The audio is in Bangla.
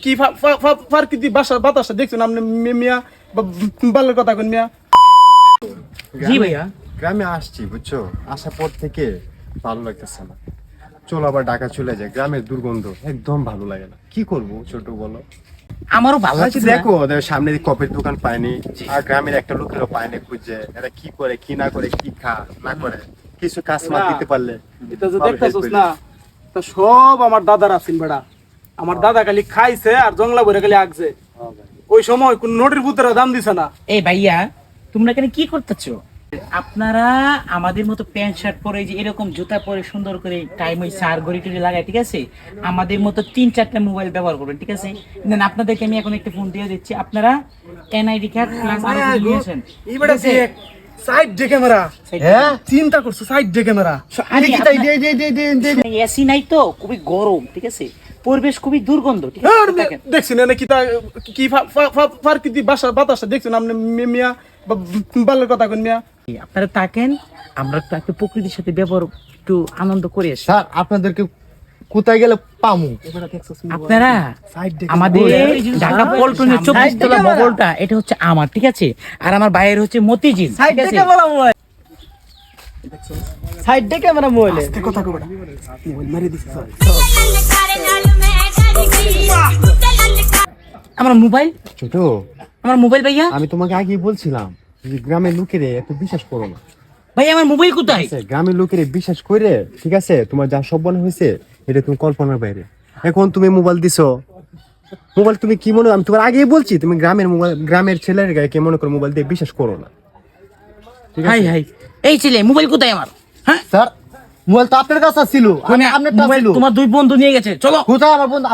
কি ফারকিতি বাসা বাতাসটা দেখছেন আপনি মিয়া বালের কথা কোন মিয়া? জি ভাইয়া, গ্রামে আসছি বুঝছো, আসার পর থেকে ভালো লাগতেছে না। চলো আবার ঢাকা চলে যায়, গ্রামের দুর্গন্ধ একদম ভালো লাগে না। কি করব ছোট বলো? আমারও ভালো লাগছে। দেখো ওদের সামনে কপের দোকান পায়নি, আর গ্রামের একটা লোকেরও পায়নি খুঁজে। এরা কি করে কি না করে, কি খা না করে, কিছু কাজ মাত দিতে পারলে এটা যে দেখতেছস না, তা সব আমার দাদার আছেন বেড়া। আমার দাদা খালি খাইছে আর জংলা ভরে খালি আগছে। ওই সময় কোন নোটের পুত্রা দাম দিছে না। এই ভাইয়া, তোমরা এখানে কি করতেছো? আপনারা আমাদের মতো প্যান্ট শার্ট পরে, যে এরকম জুতা পরে সুন্দর করে টাইম হইছে আর ঘড়ি টড়ি লাগায়, ঠিক আছে? আমাদের মতো 3-4টা মোবাইল ব্যবহার করবেন, ঠিক আছে? দেন আপনাদেরকে আমি এখন একটা ফোন দিয়ে দিচ্ছি, আপনারা এনআইডি কার্ড প্লাস আর নিয়ে আসেন। এই বেটা দেখ, সাইড দে ক্যামেরা। হ্যাঁ চিন্তা করছো, সাইড দে ক্যামেরা। আরে কি তাই এসি নাই তো, খুবই গরম, ঠিক আছে? পরিবেশ খুবই দুর্গন্ধ, ঠিক আছে? দেখেন। দেখছেন না কি ফারকিতি বাসা বাতাসটা দেখছেন আপনি মিয়া বালের কথা কোন মিয়া? আপনারা থাকেন, আমরা তো একটু প্রকৃতির সাথে ব্যবহার একটু আনন্দ করে আসি। স্যার আপনাদেরকে কোথায় গেলে পামু? আপনারা আমাদের ঢাকা পল্টনের 24 তলা ভবনটা, এটা হচ্ছে আমার, ঠিক আছে? আর আমার বাইরে হচ্ছে মতিঝিল, ঠিক আছে? সাইড দে ক্যামেরা মোবাইলে কথা কই বেটা, মোবাইল মারি দিছ। আমার মোবাইল, ছোট আমার মোবাইল ভাইয়া, আমি তোমাকে আগেই বলছিলাম যে গ্রামের লোকের এত বিশ্বাস করো না। ভাই আমার মোবাইল কোথায়? গ্রামের লোকের বিশ্বাস করে, ঠিক আছে? তোমার যা সব মনে হয়েছে এটা তুমি কল্পনার বাইরে। এখন তুমি মোবাইল দিছো, মোবাইল তুমি কি মনে, আমি তোমার আগেই বলছি তুমি গ্রামের মোবাইল, গ্রামের ছেলের গায়ে কে মনে করো মোবাইল দিয়ে বিশ্বাস করো না। হাই হাই, এই ছেলে মোবাইল কোথায় আমার? হ্যাঁ স্যার মোবাইল তো আপনার কাছে ছিল, তোমার দুই বন্ধু নিয়ে গেছে, চলো। কোথায় আমার বন্ধু?